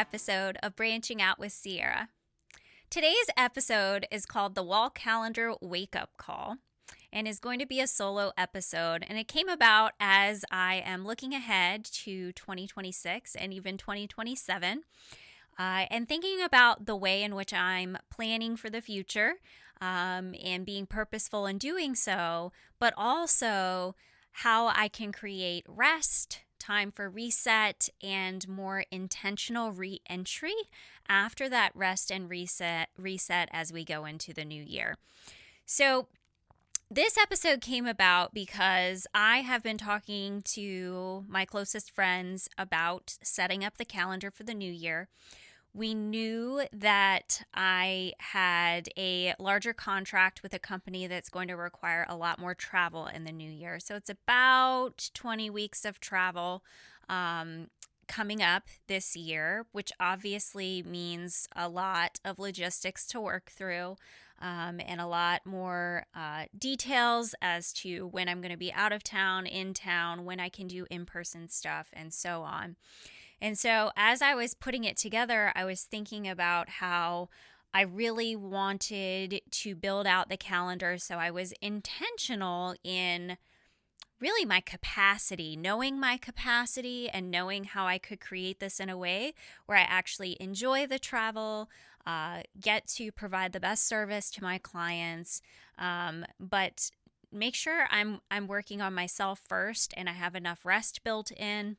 episode of Branching Out with Sierra. Today's episode is called the Wall Calendar Wake Up Call and is going to be a solo episode. And it came about as I am looking ahead to 2026 and even 2027 and thinking about the way in which I'm planning for the future and being purposeful in doing so, but also how I can create rest, time for reset, and more intentional reentry after that rest and reset as we go into the new year. So this episode came about because I have been talking to my closest friends about setting up the calendar for the new year. We knew that I had a larger contract with a company that's going to require a lot more travel in the new year. So it's about 20 weeks of travel coming up this year, which obviously means a lot of logistics to work through and a lot more details as to when I'm going to be out of town, in town, when I can do in-person stuff, and so on. And so as I was putting it together, I was thinking about how I really wanted to build out the calendar. So I was intentional in really my capacity, knowing my capacity and knowing how I could create this in a way where I actually enjoy the travel, get to provide the best service to my clients, but make sure I'm working on myself first and I have enough rest built in,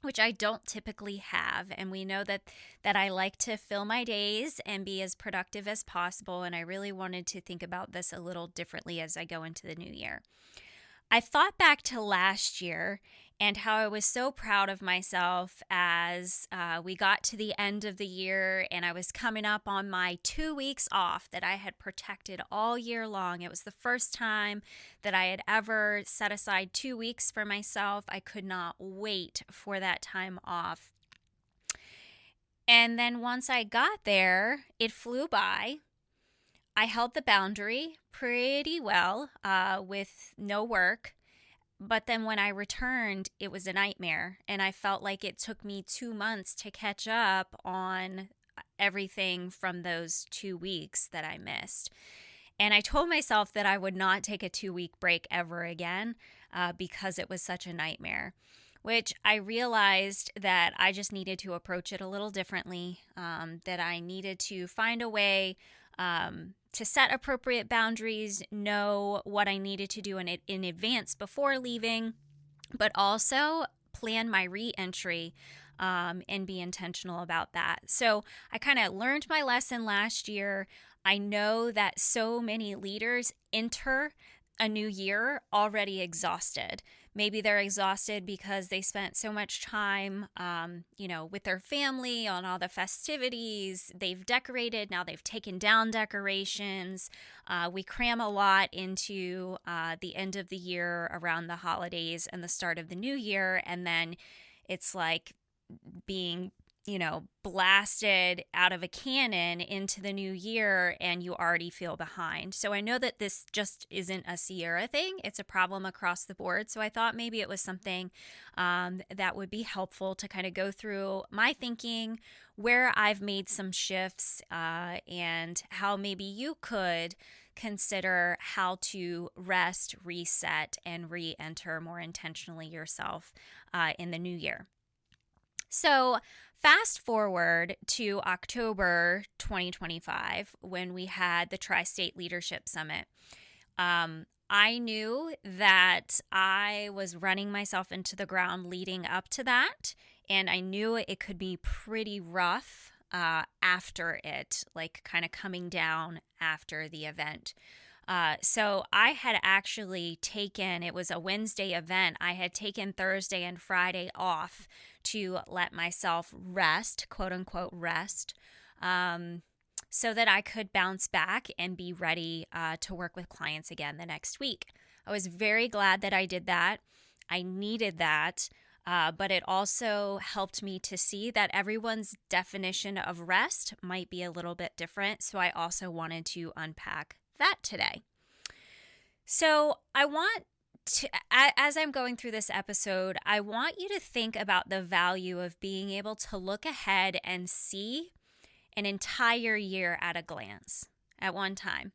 which I don't typically have. And we know that I like to fill my days and be as productive as possible. And I really wanted to think about this a little differently as I go into the new year. I thought back to last year and how I was so proud of myself as we got to the end of the year and I was coming up on my 2 weeks off that I had protected all year long. It was the first time that I had ever set aside 2 weeks for myself. I could not wait for that time off. And then once I got there, it flew by. I held the boundary pretty well with no work. But then when I returned, it was a nightmare. And I felt like it took me 2 months to catch up on everything from those 2 weeks that I missed. And I told myself that I would not take a 2-week break ever again because it was such a nightmare, which I realized that I just needed to approach it a little differently, that I needed to find a way to set appropriate boundaries, know what I needed to do in advance before leaving, but also plan my re-entry and be intentional about that. So I kind of learned my lesson last year. I know that so many leaders enter a new year already exhausted. Maybe they're exhausted because they spent so much time, with their family on all the festivities. They've decorated. Now they've taken down decorations. We cram a lot into the end of the year around the holidays and the start of the new year. And then it's like being blasted out of a cannon into the new year and you already feel behind. So I know that this just isn't a Sierra thing. It's a problem across the board. So I thought maybe it was something that would be helpful to kind of go through my thinking, where I've made some shifts, and how maybe you could consider how to rest, reset, and re-enter more intentionally yourself in the new year. So fast forward to October 2025 when we had the Tri-State Leadership Summit. I knew that I was running myself into the ground leading up to that, and I knew it could be pretty rough after it, like kind of coming down after the event. So I had actually taken, it was a Wednesday event, I had taken Thursday and Friday off to let myself rest, quote unquote rest, so that I could bounce back and be ready to work with clients again the next week. I was very glad that I did that. I needed that, but it also helped me to see that everyone's definition of rest might be a little bit different. So I also wanted to unpack that today. So I want as I'm going through this episode, I want you to think about the value of being able to look ahead and see an entire year at a glance at one time.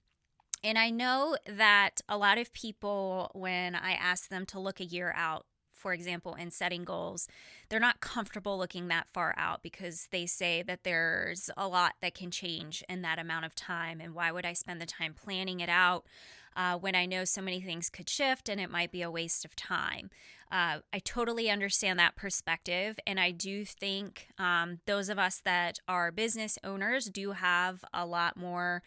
And I know that a lot of people, when I ask them to look a year out, for example, in setting goals, they're not comfortable looking that far out because they say that there's a lot that can change in that amount of time. And why would I spend the time planning it out when I know so many things could shift and it might be a waste of time? I totally understand that perspective. And I do think those of us that are business owners do have a lot more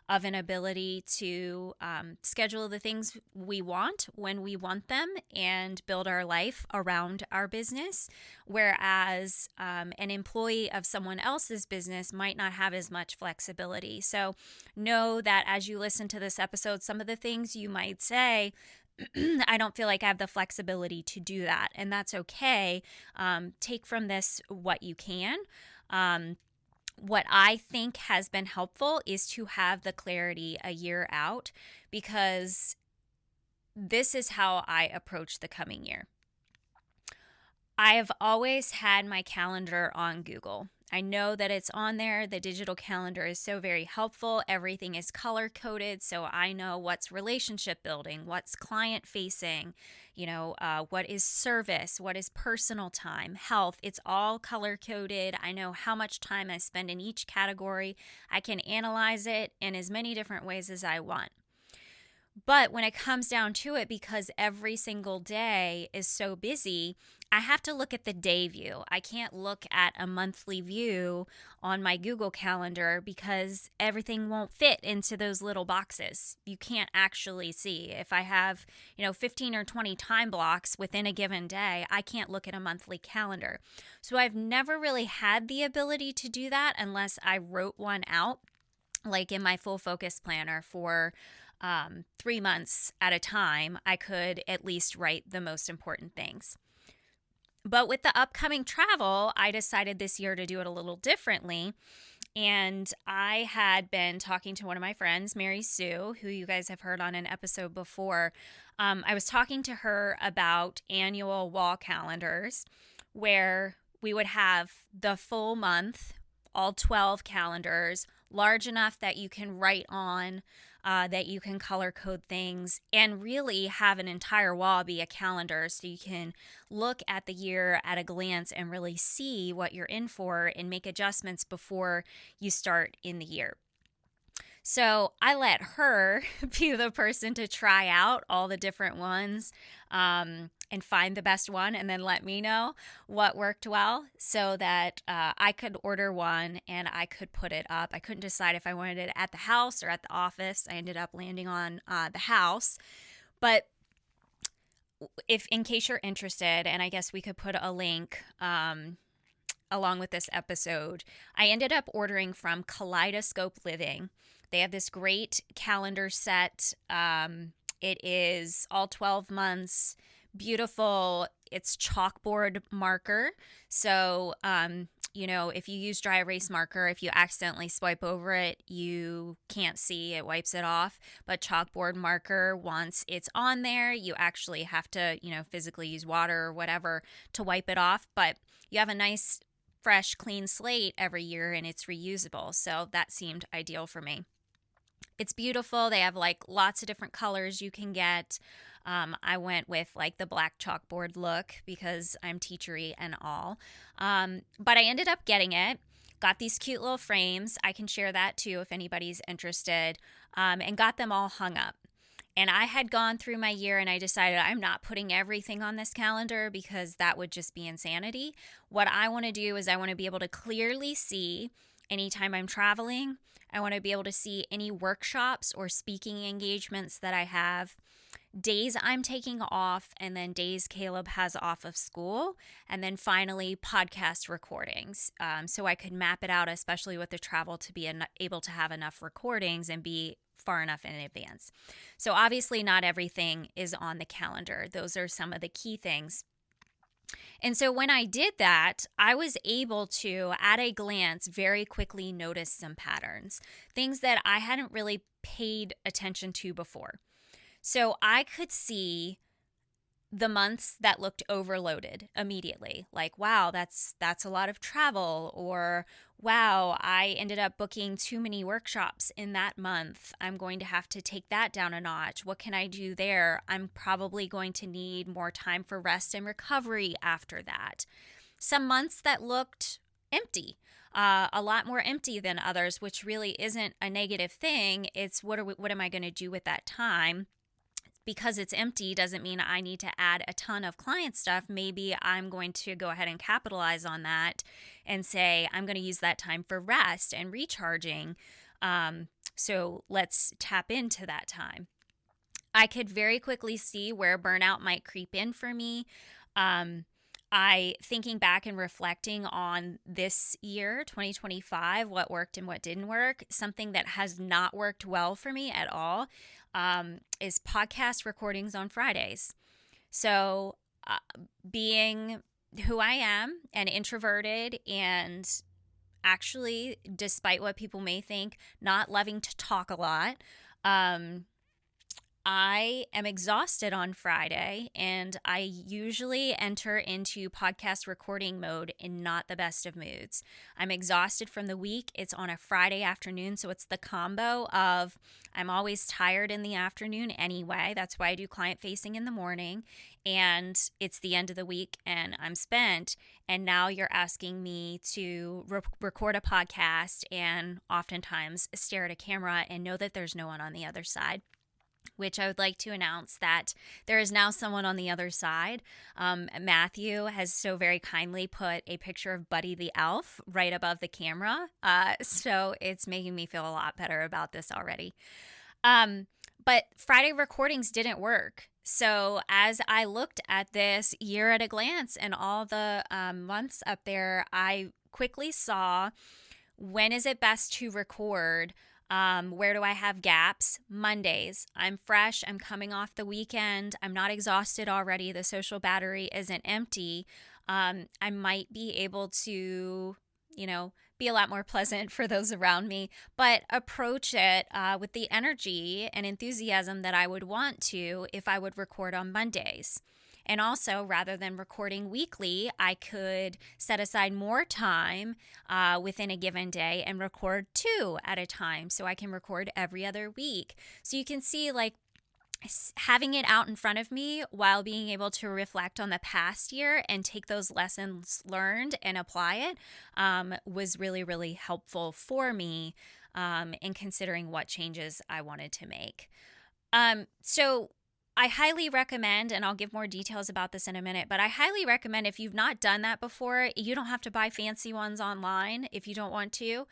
of an ability to schedule the things we want when we want them and build our life around our business. Whereas an employee of someone else's business might not have as much flexibility. So know that as you listen to this episode, some of the things you might say, I don't feel like I have the flexibility to do that. And that's okay. Take from this what you can. What I think has been helpful is to have the clarity a year out, because this is how I approach the coming year. I have always had my calendar on Google. I know that it's on there. The digital calendar is so very helpful. Everything is color coded, so I know what's relationship building, what's client facing, what is service, what is personal time, health. It's all color coded. I know how much time I spend in each category. I can analyze it in as many different ways as I want. But when it comes down to it, because every single day is so busy, I have to look at the day view. I can't look at a monthly view on my Google Calendar because everything won't fit into those little boxes. You can't actually see. If I have, 15 or 20 time blocks within a given day, I can't look at a monthly calendar. So I've never really had the ability to do that unless I wrote one out, like in my full focus planner for 3 months at a time. I could at least write the most important things. But with the upcoming travel, I decided this year to do it a little differently. And I had been talking to one of my friends, Mary Sue, who you guys have heard on an episode before. I was talking to her about annual wall calendars where we would have the full month, all 12 calendars, large enough that you can write on, that you can color code things, and really have an entire wall be a calendar so you can look at the year at a glance and really see what you're in for and make adjustments before you start in the year. So I let her be the person to try out all the different ones and find the best one, and then let me know what worked well so that I could order one and I could put it up. I couldn't decide if I wanted it at the house or at the office. I ended up landing on the house. But if, in case you're interested, and I guess we could put a link along with this episode, I ended up ordering from Kaleidoscope Living. They have this great calendar set. It is all 12 months, beautiful. It's chalkboard marker. So, if you use dry erase marker, if you accidentally swipe over it, you can't see, it wipes it off. But chalkboard marker, once it's on there, you actually have to, physically use water or whatever to wipe it off. But you have a nice, fresh, clean slate every year and it's reusable. So that seemed ideal for me. It's beautiful. They have lots of different colors you can get. I went with the black chalkboard look because I'm teachery and all. But I ended up getting it. Got these cute little frames. I can share that too if anybody's interested. And got them all hung up. And I had gone through my year and I decided I'm not putting everything on this calendar because that would just be insanity. What I want to do is I want to be able to clearly see anytime I'm traveling. I want to be able to see any workshops or speaking engagements that I have, days I'm taking off, and then days Caleb has off of school, and then finally podcast recordings. So I could map it out, especially with the travel, to be able to have enough recordings and be far enough in advance. So obviously not everything is on the calendar. Those are some of the key things. And so when I did that, I was able to, at a glance, very quickly notice some patterns, things that I hadn't really paid attention to before. So I could see the months that looked overloaded immediately, like, wow, that's a lot of travel, or wow, I ended up booking too many workshops in that month. I'm going to have to take that down a notch. What can I do there? I'm probably going to need more time for rest and recovery after that. Some months that looked empty, a lot more empty than others, which really isn't a negative thing. It's what am I going to do with that time? Because it's empty doesn't mean I need to add a ton of client stuff. Maybe I'm going to go ahead and capitalize on that and say, I'm going to use that time for rest and recharging. So let's tap into that time. I could very quickly see where burnout might creep in for me. Thinking back and reflecting on this year, 2025, what worked and what didn't work, something that has not worked well for me at all is podcast recordings on Fridays. So being who I am and introverted, and actually, despite what people may think, not loving to talk a lot, I am exhausted on Friday, and I usually enter into podcast recording mode in not the best of moods. I'm exhausted from the week. It's on a Friday afternoon, so it's the combo of I'm always tired in the afternoon anyway. That's why I do client facing in the morning, and it's the end of the week and I'm spent. And now you're asking me to record a podcast and oftentimes stare at a camera and know that there's no one on the other side. Which I would like to announce that there is now someone on the other side. Matthew has so very kindly put a picture of Buddy the Elf right above the camera. So it's making me feel a lot better about this already. But Friday recordings didn't work. So as I looked at this year at a glance and all the months up there, I quickly saw, when is it best to record? Where do I have gaps? Mondays. I'm fresh. I'm coming off the weekend. I'm not exhausted already. The social battery isn't empty. I might be able to, be a lot more pleasant for those around me, but approach it with the energy and enthusiasm that I would want to if I would record on Mondays. And also, rather than recording weekly, I could set aside more time within a given day and record 2 at a time. So I can record every other week. So you can see, like, having it out in front of me while being able to reflect on the past year and take those lessons learned and apply it was really, really helpful for me in considering what changes I wanted to make. So I highly recommend, and I'll give more details about this in a minute, but I highly recommend, if you've not done that before, you don't have to buy fancy ones online if you don't want to.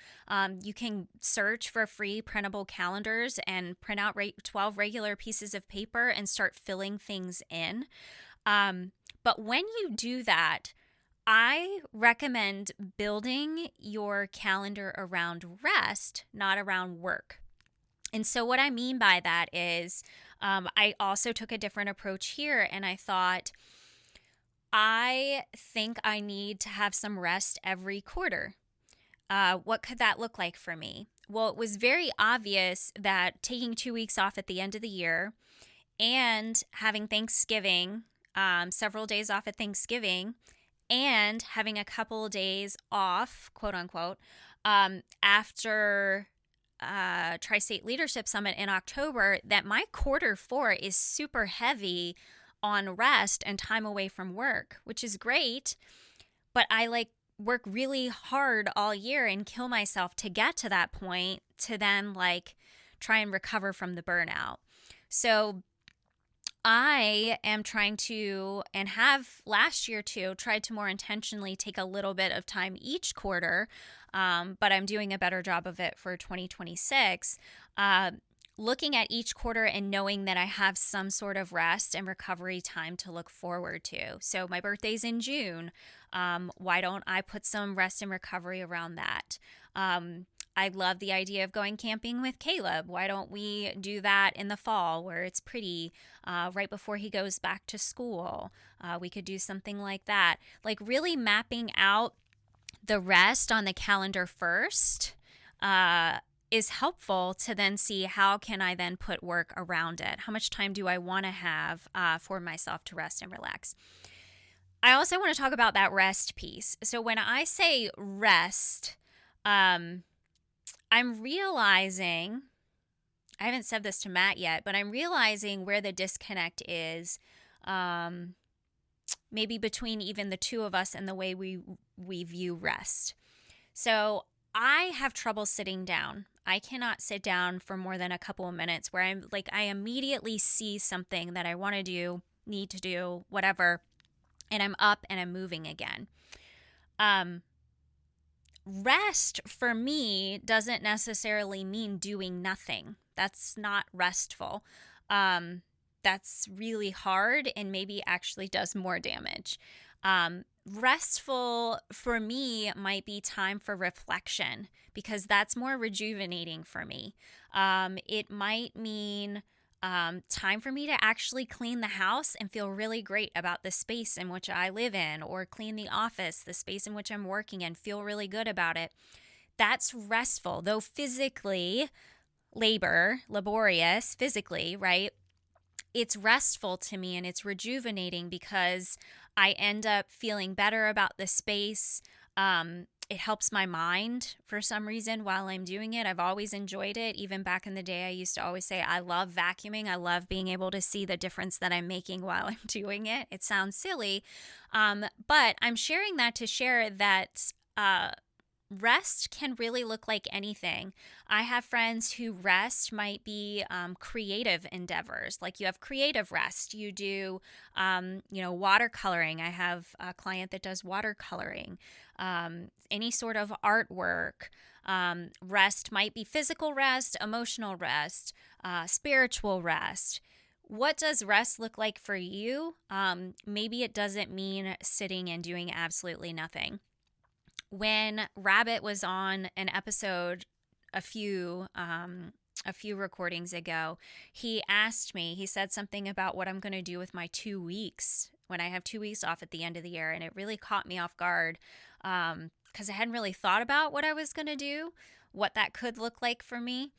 You can search for free printable calendars and print out 12 regular pieces of paper and start filling things in. But when you do that, I recommend building your calendar around rest, not around work. And so what I mean by that is, I also took a different approach here, and I thought, I think I need to have some rest every quarter. What could that look like for me? Well, it was very obvious that taking 2 weeks off at the end of the year and having Thanksgiving, several days off at Thanksgiving, and having a couple of days off, quote unquote, after Tri-State Leadership Summit in October, that my quarter 4 is super heavy on rest and time away from work, which is great. But I work really hard all year and kill myself to get to that point to then try and recover from the burnout. So I am trying to, and have last year too, tried to more intentionally take a little bit of time each quarter, but I'm doing a better job of it for 2026, looking at each quarter and knowing that I have some sort of rest and recovery time to look forward to. So my birthday's in June. Why don't I put some rest and recovery around that? I love the idea of going camping with Caleb. Why don't we do that in the fall where it's pretty, right before he goes back to school? We could do something like that. Really mapping out the rest on the calendar first, is helpful to then see how can I then put work around it? How much time do I want to have for myself to rest and relax? I also want to talk about that rest piece. So when I say rest, I'm realizing, I haven't said this to Matt yet, but I'm realizing where the disconnect is, maybe between even the two of us and the way we view rest. So I have trouble sitting down. I cannot sit down for more than a couple of minutes where I'm like, I immediately see something that I want to do, need to do, whatever, and I'm up and I'm moving again. Rest for me doesn't necessarily mean doing nothing. That's not restful. That's really hard and maybe actually does more damage. Restful for me might be time for reflection because that's more rejuvenating for me. It might mean time for me to actually clean the house and feel really great about the space in which I live in, or clean the office, the space in which I'm working in, feel really good about it. That's restful, though physically laborious physically, right? It's restful to me and it's rejuvenating because I end up feeling better about the space. It helps my mind for some reason while I'm doing it. I've always enjoyed it. Even back in the day, I used to always say, I love vacuuming. I love being able to see the difference that I'm making while I'm doing it. It sounds silly, but I'm sharing that to share that rest can really look like anything. I have friends who rest might be creative endeavors. Like you have creative rest. You do, watercoloring. I have a client that does watercoloring. Any sort of artwork. Rest might be physical rest, emotional rest, spiritual rest. What does rest look like for you? Maybe it doesn't mean sitting and doing absolutely nothing. When Rabbit was on an episode a few recordings ago, he asked me, he said something about what I'm going to do with my 2 weeks when I have 2 weeks off at the end of the year. And it really caught me off guard because I hadn't really thought about what I was going to do, what that could look like for me.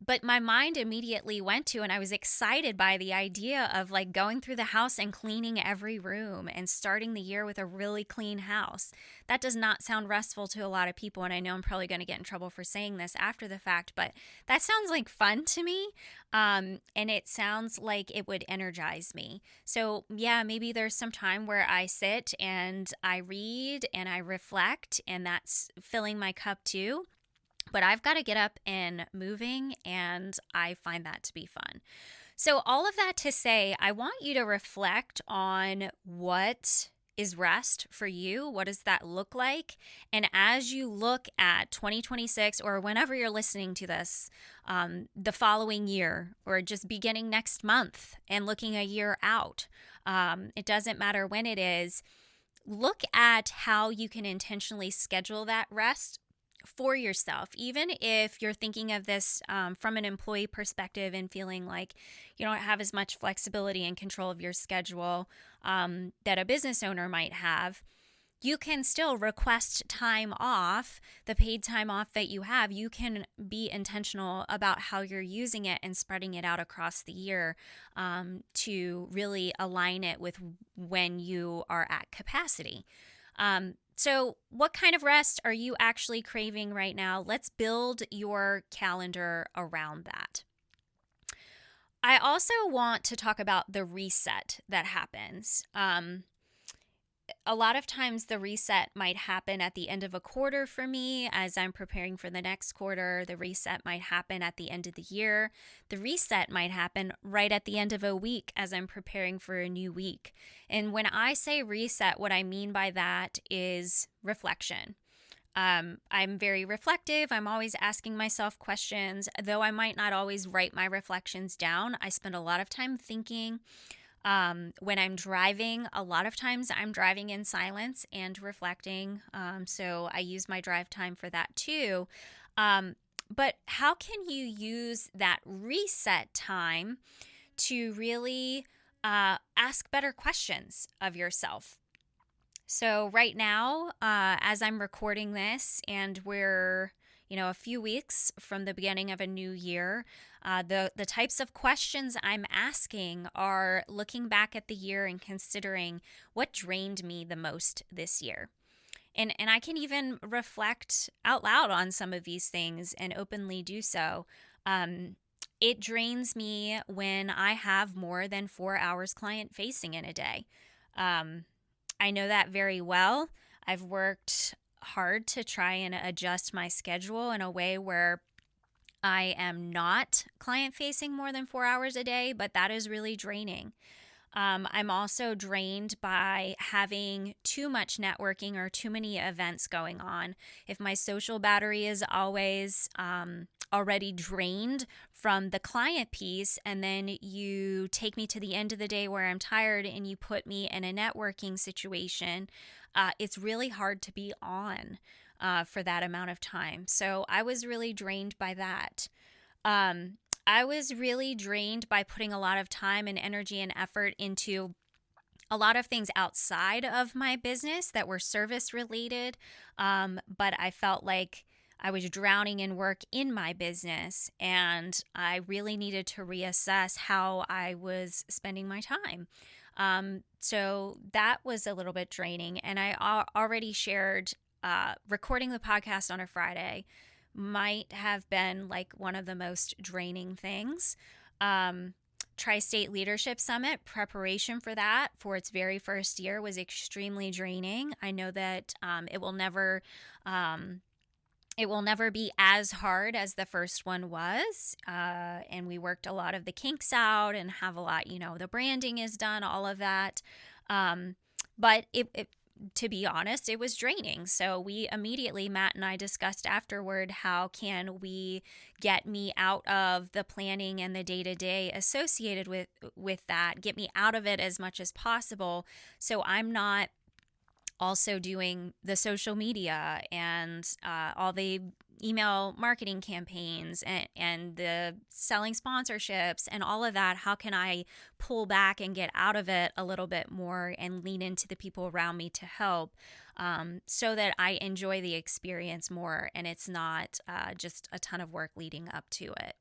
But my mind immediately went to, and I was excited by the idea of like going through the house and cleaning every room and starting the year with a really clean house. That does not sound restful to a lot of people. And I know I'm probably going to get in trouble for saying this after the fact, but that sounds like fun to me. And it sounds like it would energize me. So yeah, maybe there's some time where I sit and I read and I reflect, and that's filling my cup too. But I've got to get up and moving, and I find that to be fun. So all of that to say, I want you to reflect on what is rest for you. What does that look like? And as you look at 2026, or whenever you're listening to this, the following year, or just beginning next month and looking a year out, it doesn't matter when it is, look at how you can intentionally schedule that rest for yourself. Even if you're thinking of this from an employee perspective and feeling like you don't have as much flexibility and control of your schedule that a business owner might have, you can still request time off, the paid time off that you have. You can be intentional about how you're using it and spreading it out across the year to really align it with when you are at capacity. So what kind of rest are you actually craving right now? Let's build your calendar around that. I also want to talk about the reset that happens. A lot of times the reset might happen at the end of a quarter for me as I'm preparing for the next quarter. The reset might happen at the end of the year. The reset might happen right at the end of a week as I'm preparing for a new week. And when I say reset, what I mean by that is reflection. I'm very reflective. I'm always asking myself questions. Though I might not always write my reflections down, I spend a lot of time thinking. When I'm driving, a lot of times I'm driving in silence and reflecting. So I use my drive time for that too. But how can you use that reset time to really ask better questions of yourself? So right now, as I'm recording this and we're a few weeks from the beginning of a new year. The types of questions I'm asking are looking back at the year and considering what drained me the most this year. And I can even reflect out loud on some of these things and openly do so. It drains me when I have more than 4 hours client facing in a day. I know that very well. I've worked hard to try and adjust my schedule in a way where I am not client facing more than 4 hours a day, but that is really draining. I'm also drained by having too much networking or too many events going on. If my social battery is always already drained from the client piece, and then you take me to the end of the day where I'm tired and you put me in a networking situation, it's really hard to be on for that amount of time. So I was really drained by that. I was really drained by putting a lot of time and energy and effort into a lot of things outside of my business that were service related. But I felt like I was drowning in work in my business, and I really needed to reassess how I was spending my time. So that was a little bit draining. And I already shared recording the podcast on a Friday might have been like one of the most draining things. Tri-State Leadership Summit, preparation for that for its very first year was extremely draining. I know that it will never be as hard as the first one was. And we worked a lot of the kinks out and have a lot, the branding is done, all of that. But to be honest, it was draining. So Matt and I discussed afterward, how can we get me out of the planning and the day-to-day associated with that, get me out of it as much as possible, so I'm not also doing the social media and all the email marketing campaigns and the selling sponsorships and all of that. How can I pull back and get out of it a little bit more and lean into the people around me to help, so that I enjoy the experience more and it's not just a ton of work leading up to it.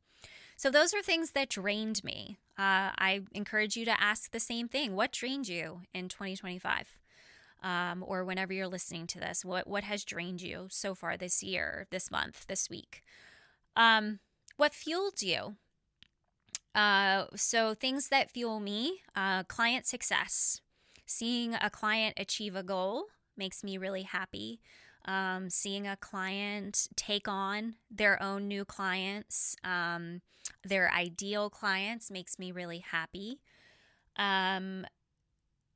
So those are things that drained me. I encourage you to ask the same thing. What drained you in 2025? Or whenever you're listening to this, what has drained you so far this year, this month, this week? What fueled you? So things that fuel me, client success. Seeing a client achieve a goal makes me really happy. Seeing a client take on their own new clients, their ideal clients, makes me really happy.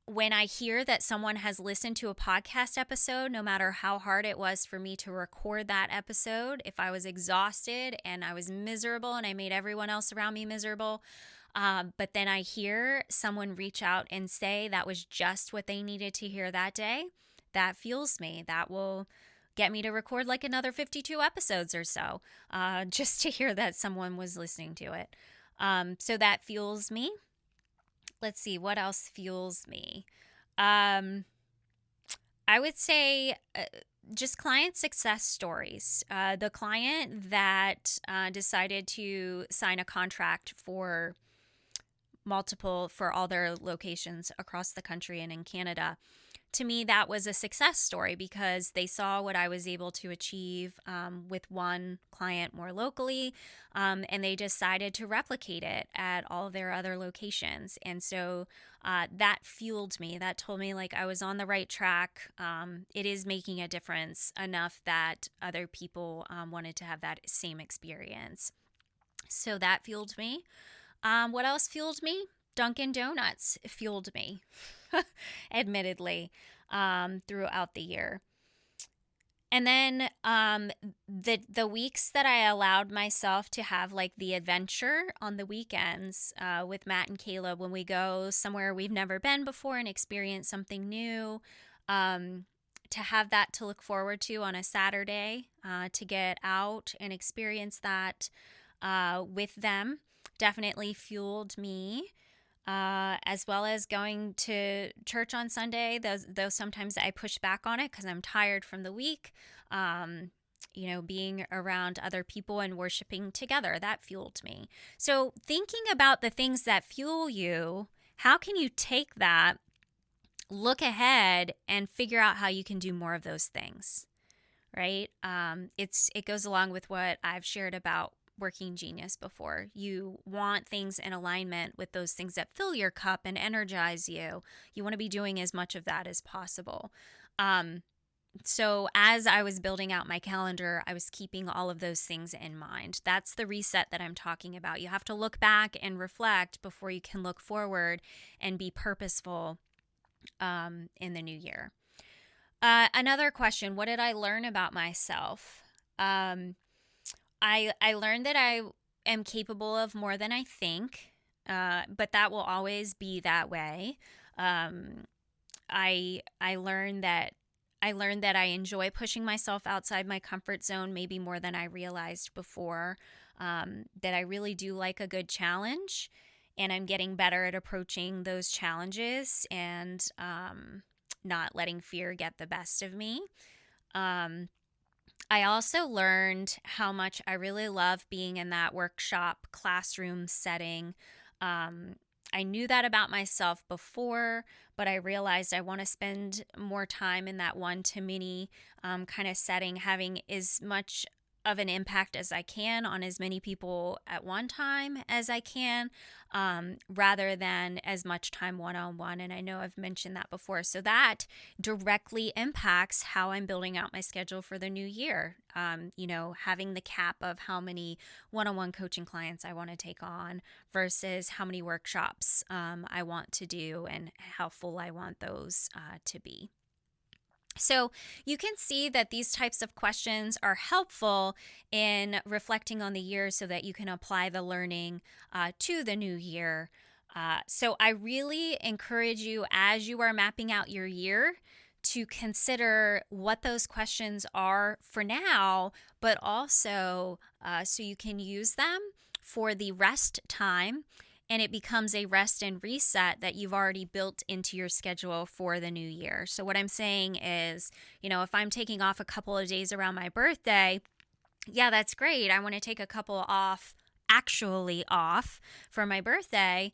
When I hear that someone has listened to a podcast episode, no matter how hard it was for me to record that episode, if I was exhausted and I was miserable and I made everyone else around me miserable, but then I hear someone reach out and say that was just what they needed to hear that day, that fuels me. That will get me to record like another 52 episodes or so, just to hear that someone was listening to it. So that fuels me. Let's see, what else fuels me? I would say just client success stories. The client that decided to sign a contract for all their locations across the country and in Canada. To me, that was a success story because they saw what I was able to achieve with one client more locally, and they decided to replicate it at all their other locations. And so that fueled me. That told me like I was on the right track. It is making a difference enough that other people wanted to have that same experience. So that fueled me. What else fueled me? Dunkin' Donuts fueled me, admittedly, throughout the year. And then the weeks that I allowed myself to have like the adventure on the weekends with Matt and Caleb, when we go somewhere we've never been before and experience something new, to have that to look forward to on a Saturday, to get out and experience that with them, definitely fueled me. As well as going to church on Sunday, though sometimes I push back on it because I'm tired from the week. being around other people and worshiping together, that fueled me. So thinking about the things that fuel you, how can you take that, look ahead, and figure out how you can do more of those things, right? It goes along with what I've shared about working genius before. You want things in alignment with those things that fill your cup and energize you. You want to be doing as much of that as possible. So as I was building out my calendar, I was keeping all of those things in mind. That's the reset that I'm talking about. You have to look back and reflect before you can look forward and be purposeful in the new year. Another question: what did I learn about myself? I learned that I am capable of more than I think, but that will always be that way. I learned that I enjoy pushing myself outside my comfort zone, maybe more than I realized before. That I really do like a good challenge, and I'm getting better at approaching those challenges and not letting fear get the best of me. I also learned how much I really love being in that workshop classroom setting. I knew that about myself before, but I realized I want to spend more time in that one-to-many kind of setting, having as much of an impact as I can on as many people at one time as I can, rather than as much time one-on-one. And I know I've mentioned that before. So that directly impacts how I'm building out my schedule for the new year. Having the cap of how many one-on-one coaching clients I want to take on versus how many workshops I want to do and how full I want those to be. So you can see that these types of questions are helpful in reflecting on the year so that you can apply the learning to the new year. So I really encourage you, as you are mapping out your year, to consider what those questions are for now, but also so you can use them for the rest time, and it becomes a rest and reset that you've already built into your schedule for the new year. So what I'm saying is, if I'm taking off a couple of days around my birthday, yeah, that's great. I want to take a couple actually off for my birthday.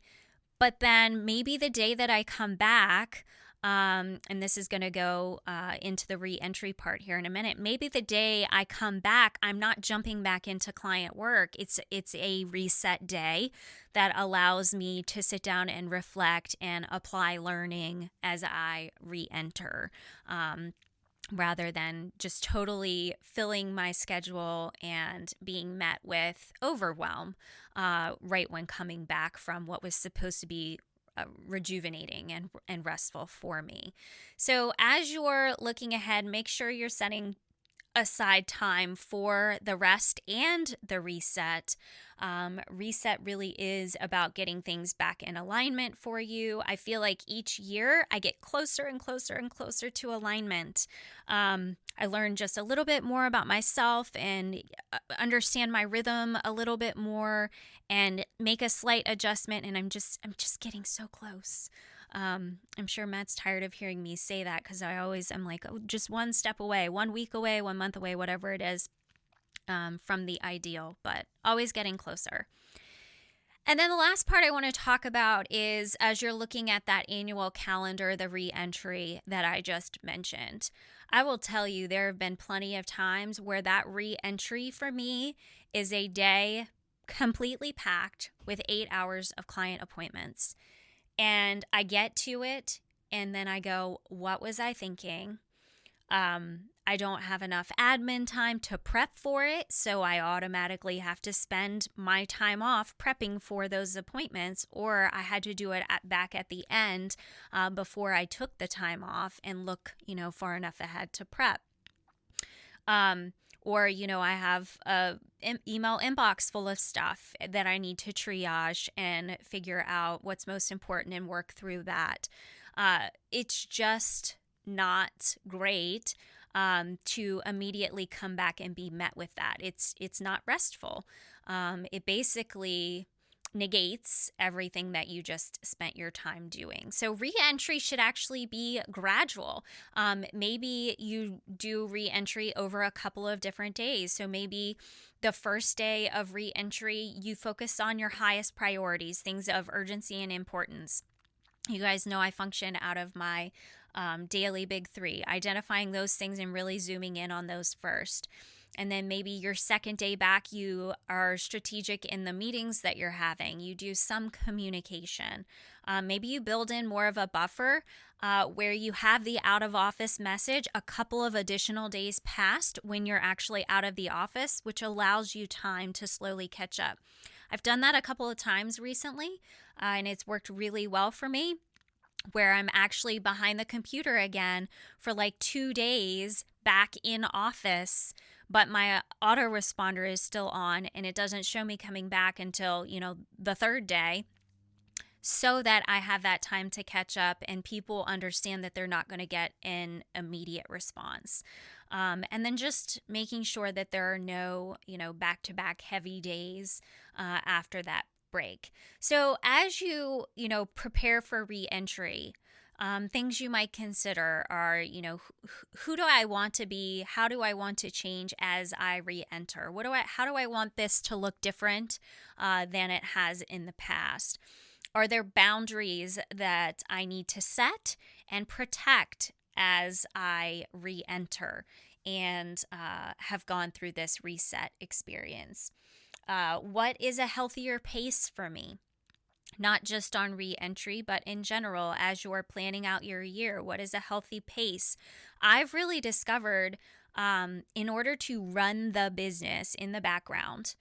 But then maybe the day that I come back, and this is going to go into the reentry part here in a minute. Maybe the day I come back, I'm not jumping back into client work. It's a reset day that allows me to sit down and reflect and apply learning as I reenter, rather than just totally filling my schedule and being met with overwhelm right when coming back from what was supposed to be rejuvenating and restful for me. So as you're looking ahead, make sure you're setting aside time for the rest and the reset. Reset really is about getting things back in alignment for you. I feel like each year I get closer and closer and closer to alignment. I learn just a little bit more about myself and understand my rhythm a little bit more and make a slight adjustment, and I'm just getting so close. I'm sure Matt's tired of hearing me say that because I'm like, just one step away, 1 week away, 1 month away, whatever it is, from the ideal, but always getting closer. And then the last part I want to talk about is, as you're looking at that annual calendar, the reentry that I just mentioned, I will tell you there have been plenty of times where that reentry for me is a day completely packed with 8 hours of client appointments. And I get to it and then I go, what was I thinking? I don't have enough admin time to prep for it, so I automatically have to spend my time off prepping for those appointments, or I had to do it back at the end before I took the time off and look, far enough ahead to prep. Or, I have an email inbox full of stuff that I need to triage and figure out what's most important and work through that. It's just not great to immediately come back and be met with that. It's not restful. It basically negates everything that you just spent your time doing. So reentry should actually be gradual. Maybe you do reentry over a couple of different days. So maybe the first day of reentry, you focus on your highest priorities, things of urgency and importance. You guys know I function out of my daily big three, identifying those things and really zooming in on those first. And then maybe your second day back, you are strategic in the meetings that you're having. You do some communication. Maybe you build in more of a buffer where you have the out of office message a couple of additional days past when you're actually out of the office, which allows you time to slowly catch up. I've done that a couple of times recently, and it's worked really well for me, where I'm actually behind the computer again for like 2 days back in office, but my autoresponder is still on and it doesn't show me coming back until, the third day, so that I have that time to catch up and people understand that they're not going to get an immediate response. And then just making sure that there are no, back-to-back heavy days after that break. So as you, prepare for reentry, things you might consider are, who do I want to be? How do I want to change as I reenter? How do I want this to look different than it has in the past? Are there boundaries that I need to set and protect as I reenter and have gone through this reset experience? What is a healthier pace for me? Not just on reentry, but in general, as you're planning out your year, what is a healthy pace? I've really discovered in order to run the business in the background,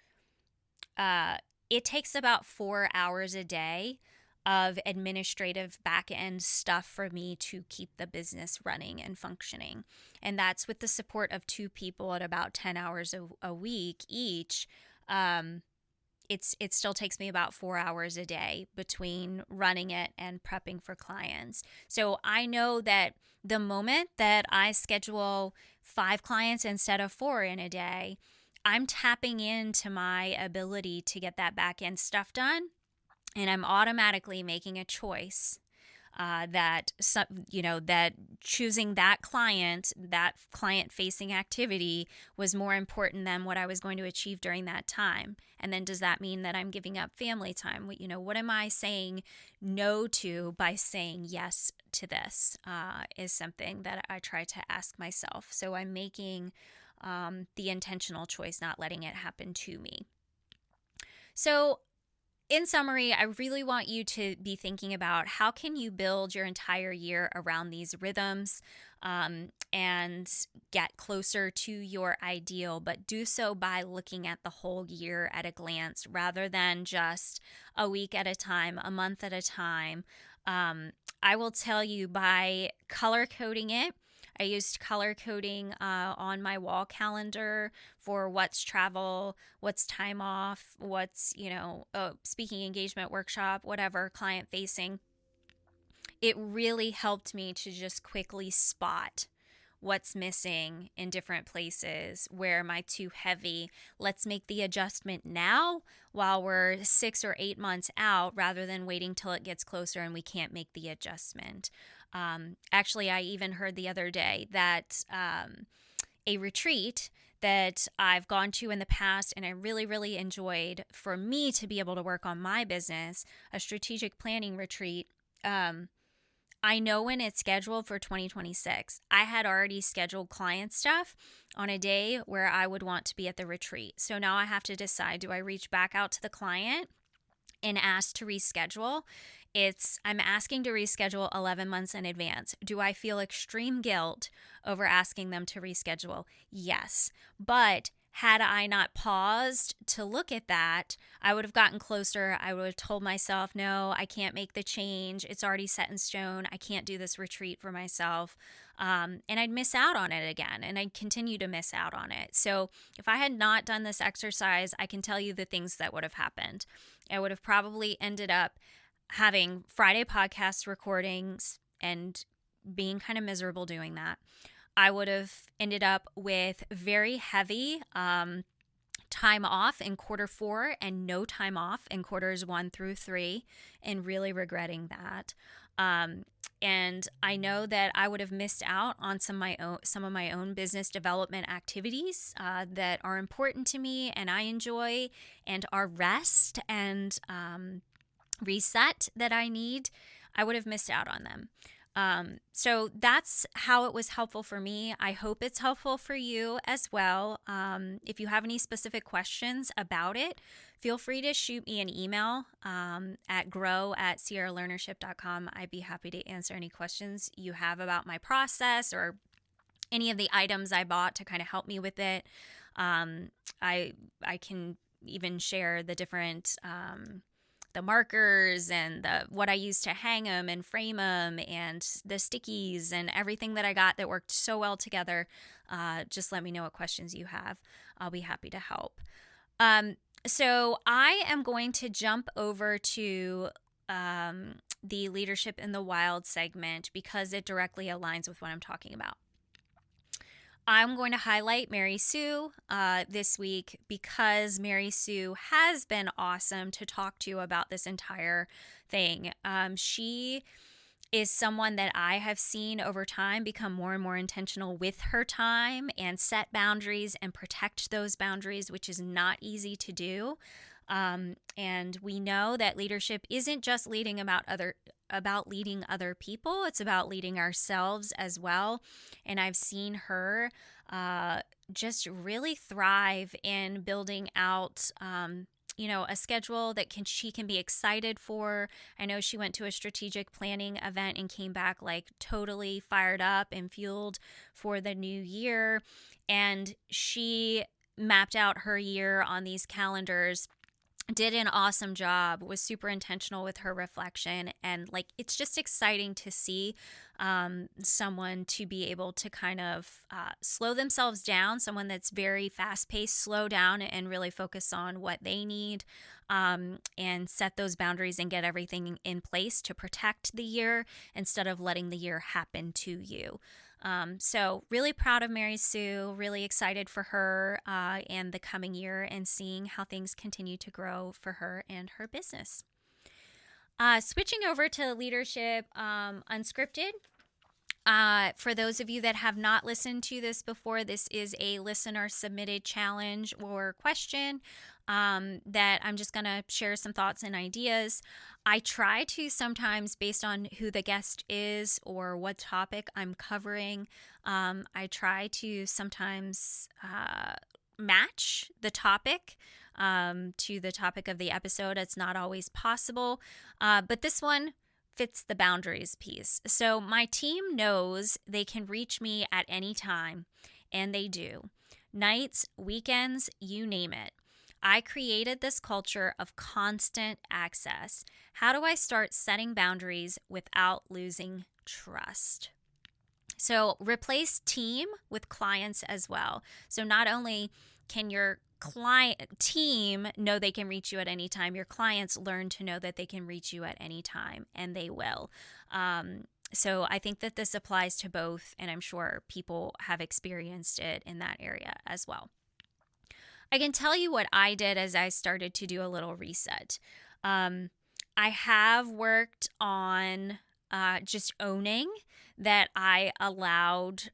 it takes about 4 hours a day of administrative back end stuff for me to keep the business running and functioning. And that's with the support of 2 people at about 10 hours a week each. It still takes me about 4 hours a day between running it and prepping for clients. So I know that the moment that I schedule 5 clients instead of 4 in a day, I'm tapping into my ability to get that back end stuff done. And I'm automatically making a choice that choosing that client-facing activity was more important than what I was going to achieve during that time. And then does that mean that I'm giving up family time? What am I saying no to by saying yes to this is something that I try to ask myself. So I'm making the intentional choice, not letting it happen to me. So in summary, I really want you to be thinking about how can you build your entire year around these rhythms and get closer to your ideal, but do so by looking at the whole year at a glance rather than just a week at a time, a month at a time. I will tell you, by color coding it, I used color coding on my wall calendar for what's travel, what's time off, what's, speaking engagement workshop, whatever, client facing. It really helped me to just quickly spot what's missing in different places. Where am I too heavy? Let's make the adjustment now while we're 6 or 8 months out, rather than waiting till it gets closer and we can't make the adjustment. Actually, I even heard the other day that a retreat that I've gone to in the past and I really, really enjoyed, for me to be able to work on my business, a strategic planning retreat. I know when it's scheduled for 2026. I had already scheduled client stuff on a day where I would want to be at the retreat. So now I have to decide, do I reach back out to the client and ask to reschedule? I'm asking to reschedule 11 months in advance. Do I feel extreme guilt over asking them to reschedule? Yes. But had I not paused to look at that, I would have gotten closer. I would have told myself, no, I can't make the change. It's already set in stone. I can't do this retreat for myself. And I'd miss out on it again, and I'd continue to miss out on it. So if I had not done this exercise, I can tell you the things that would have happened. I would have probably ended up having Friday podcast recordings and being kind of miserable doing that. I would have ended up with very heavy time off in quarter 4 and no time off in quarters 1 through 3, and really regretting that. And I know that I would have missed out on some of my own business development activities that are important to me and I enjoy, and our rest and reset that I need. I would have missed out on them. So that's how it was helpful for me. I hope it's helpful for you as well. If you have any specific questions about it, feel free to shoot me an email at grow@sierralearnership.com. I'd be happy to answer any questions you have about my process or any of the items I bought to kind of help me with it. I can even share the different the markers and what I used to hang them and frame them and the stickies and everything that I got that worked so well together. Just let me know what questions you have. I'll be happy to help. So I am going to jump over to the Leadership in the Wild segment because it directly aligns with what I'm talking about. I'm going to highlight Mary Sue this week because Mary Sue has been awesome to talk to about this entire thing. She is someone that I have seen over time become more and more intentional with her time and set boundaries and protect those boundaries, which is not easy to do. And we know that leadership isn't just about leading other people. It's about leading ourselves as well. And I've seen her just really thrive in building out a schedule that she can be excited for. I know she went to a strategic planning event and came back like totally fired up and fueled for the new year. And she mapped out her year on these calendars, did an awesome job, was super intentional with her reflection. And like, it's just exciting to see someone to be able to kind of slow themselves down, someone that's very fast paced, slow down and really focus on what they need and set those boundaries and get everything in place to protect the year instead of letting the year happen to you. So really proud of Mary Sue, really excited for her and the coming year and seeing how things continue to grow for her and her business. Switching over to Leadership Unscripted. For those of you that have not listened to this before, this is a listener submitted challenge or question that I'm just going to share some thoughts and ideas. I try to sometimes, based on who the guest is or what topic I'm covering, I try to sometimes match the topic to the topic of the episode. It's not always possible, but this one fits the boundaries piece. So my team knows they can reach me at any time, and they do. Nights, weekends, you name it. I created this culture of constant access. How do I start setting boundaries without losing trust? So replace team with clients as well. So not only can your team know they can reach you at any time, your clients learn to know that they can reach you at any time, and they will. So I think that this applies to both, and I'm sure people have experienced it in that area as well. I can tell you what I did as I started to do a little reset. I have worked on just owning that I allowed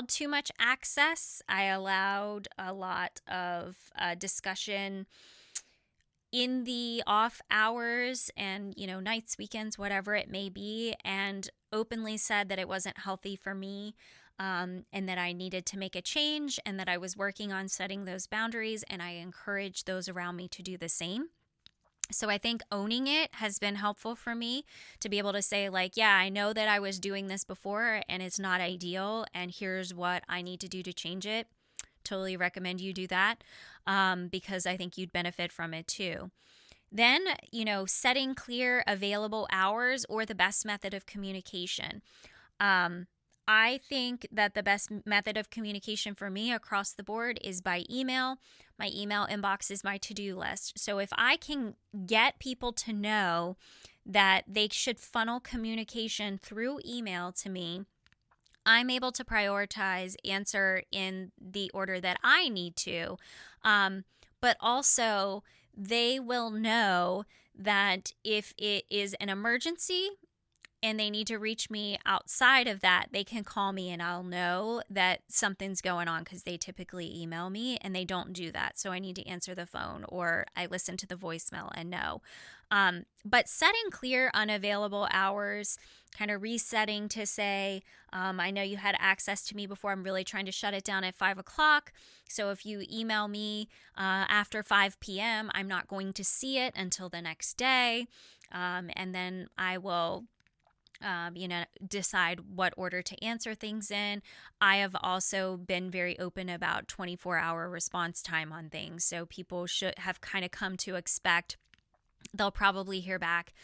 too much access. I allowed a lot of discussion in the off hours and, nights, weekends, whatever it may be, and openly said that it wasn't healthy for me. And that I needed to make a change and that I was working on setting those boundaries, and I encouraged those around me to do the same. So I think owning it has been helpful for me to be able to say like, yeah, I know that I was doing this before and it's not ideal, and here's what I need to do to change it. Totally recommend you do that because I think you'd benefit from it too. Then, setting clear available hours or the best method of communication. I think that the best method of communication for me across the board is by email. My email inbox is my to-do list. So if I can get people to know that they should funnel communication through email to me, I'm able to prioritize answer in the order that I need to. But also, they will know that if it is an emergency and they need to reach me outside of that, they can call me and I'll know that something's going on, because they typically email me and they don't do that. So I need to answer the phone or I listen to the voicemail and know. But setting clear unavailable hours, kind of resetting to say, I know you had access to me before. I'm really trying to shut it down at 5 o'clock. So if you email me after 5 p.m., I'm not going to see it until the next day. And then I will decide what order to answer things in. I have also been very open about 24-hour response time on things. So people should have kind of come to expect they'll probably hear back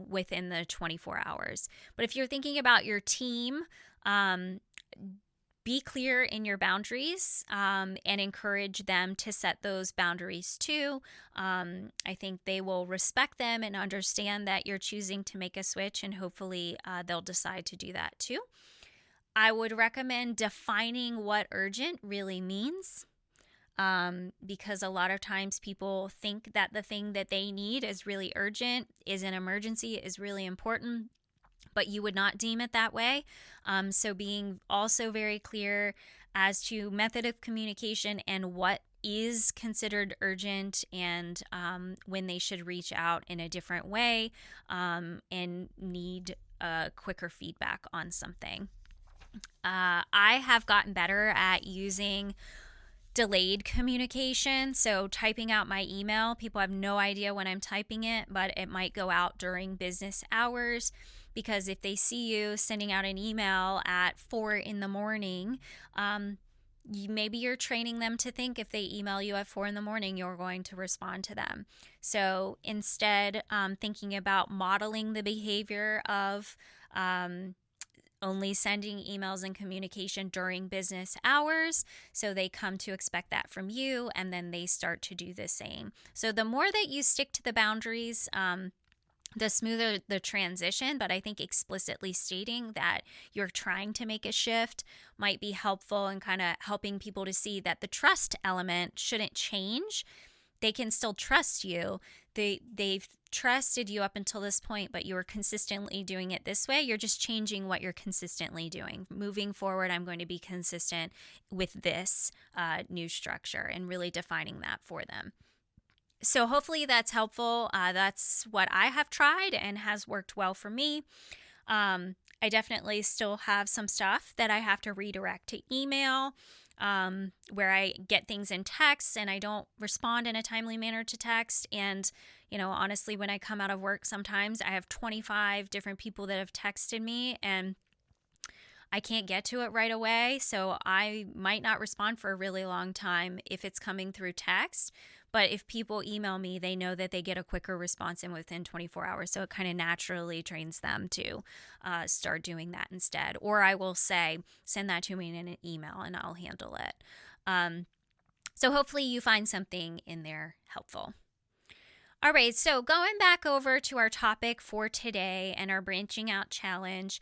within the 24 hours. But if you're thinking about your team, be clear in your boundaries and encourage them to set those boundaries too. I think they will respect them and understand that you're choosing to make a switch, and hopefully they'll decide to do that too. I would recommend defining what urgent really means. Because a lot of times people think that the thing that they need is really urgent, is an emergency, is really important, but you would not deem it that way. So being also very clear as to method of communication and what is considered urgent, and when they should reach out in a different way and need quicker feedback on something. I have gotten better at using delayed communication. So typing out my email, people have no idea when I'm typing it, but it might go out during business hours, because if they see you sending out an email at 4 in the morning, maybe you're training them to think if they email you at 4 in the morning, you're going to respond to them. So instead, thinking about modeling the behavior of only sending emails and communication during business hours, so they come to expect that from you, and then they start to do the same. So the more that you stick to the boundaries, the smoother the transition. But I think explicitly stating that you're trying to make a shift might be helpful, and kind of helping people to see that the trust element shouldn't change. They can still trust you. They've trusted you up until this point, but you're consistently doing it this way. You're just changing what you're consistently doing. Moving forward, I'm going to be consistent with this new structure, and really defining that for them. So hopefully that's helpful. That's what I have tried and has worked well for me. I definitely still have some stuff that I have to redirect to email, where I get things in text and I don't respond in a timely manner to text. And, honestly, when I come out of work, sometimes I have 25 different people that have texted me and I can't get to it right away. So I might not respond for a really long time if it's coming through text. But if people email me, they know that they get a quicker response in within 24 hours. So it kind of naturally trains them to start doing that instead. Or I will say, send that to me in an email and I'll handle it. So hopefully you find something in there helpful. All right, so going back over to our topic for today and our branching out challenge,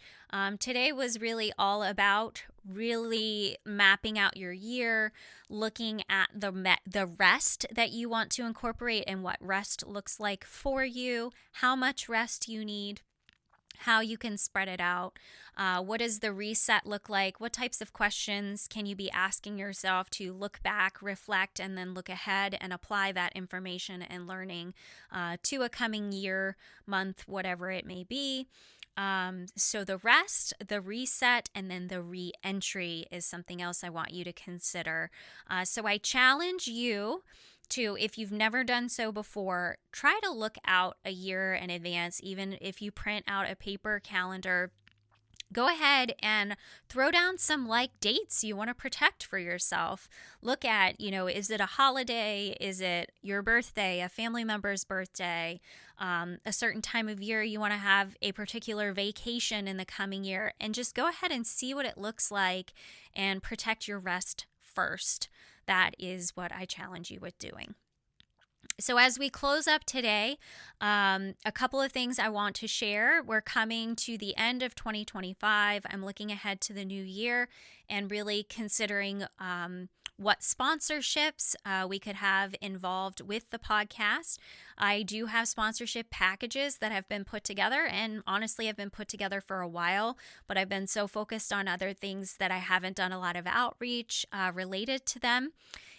today was really all about really mapping out your year, looking at the rest that you want to incorporate and what rest looks like for you, how much rest you need, how you can spread it out. What does the reset look like? What types of questions can you be asking yourself to look back, reflect, and then look ahead and apply that information and learning to a coming year, month, whatever it may be. So the rest, the reset, and then the reentry is something else I want you to consider. So I challenge you to, if you've never done so before, try to look out a year in advance. Even if you print out a paper calendar, go ahead and throw down some dates you want to protect for yourself. Look at, is it a holiday? Is it your birthday, a family member's birthday, a certain time of year you want to have a particular vacation in the coming year? And just go ahead and see what it looks like and protect your rest first. That is what I challenge you with doing. So as we close up today, a couple of things I want to share. We're coming to the end of 2025. I'm looking ahead to the new year and really considering what sponsorships we could have involved with the podcast. I do have sponsorship packages that have been put together, and honestly have been put together for a while, but I've been so focused on other things that I haven't done a lot of outreach related to them.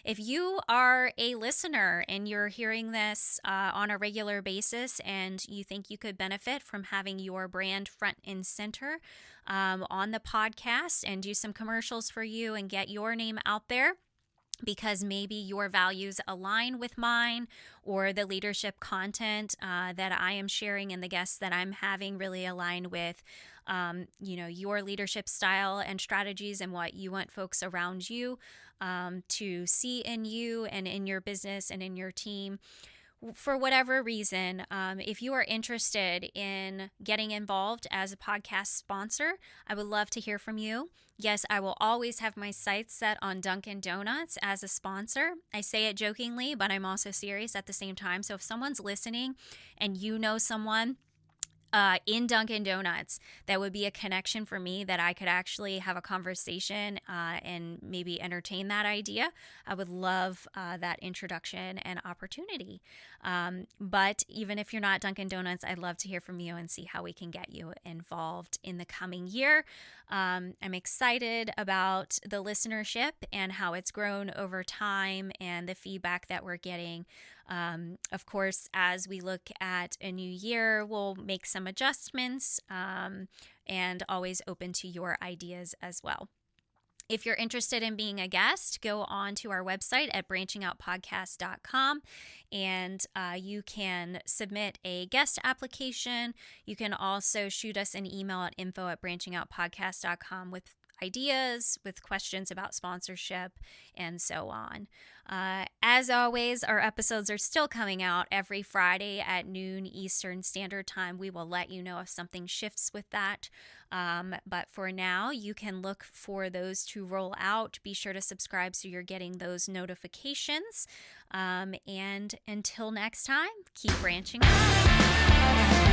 If you are a listener and you're hearing this on a regular basis and you think you could benefit from having your brand front and center on the podcast and do some commercials for you and get your name out there, because maybe your values align with mine, or the leadership content that I am sharing and the guests that I'm having really align with your leadership style and strategies and what you want folks around you to see in you and in your business and in your team. For whatever reason, if you are interested in getting involved as a podcast sponsor, I would love to hear from you. Yes, I will always have my sights set on Dunkin' Donuts as a sponsor. I say it jokingly, but I'm also serious at the same time. So if someone's listening and you know someone in Dunkin' Donuts, that would be a connection for me that I could actually have a conversation and maybe entertain that idea. I would love that introduction and opportunity. But even if you're not Dunkin' Donuts, I'd love to hear from you and see how we can get you involved in the coming year. I'm excited about the listenership and how it's grown over time and the feedback that we're getting. Of course, as we look at a new year, we'll make some adjustments and always open to your ideas as well. If you're interested in being a guest, go on to our website at branchingoutpodcast.com and you can submit a guest application. You can also shoot us an email at info@branchingoutpodcast.com with ideas, with questions about sponsorship, and so on. As always, our episodes are still coming out every Friday at noon Eastern Standard Time. We will let you know if something shifts with that. But for now, you can look for those to roll out. Be sure to subscribe so you're getting those notifications. And until next time, keep branching out.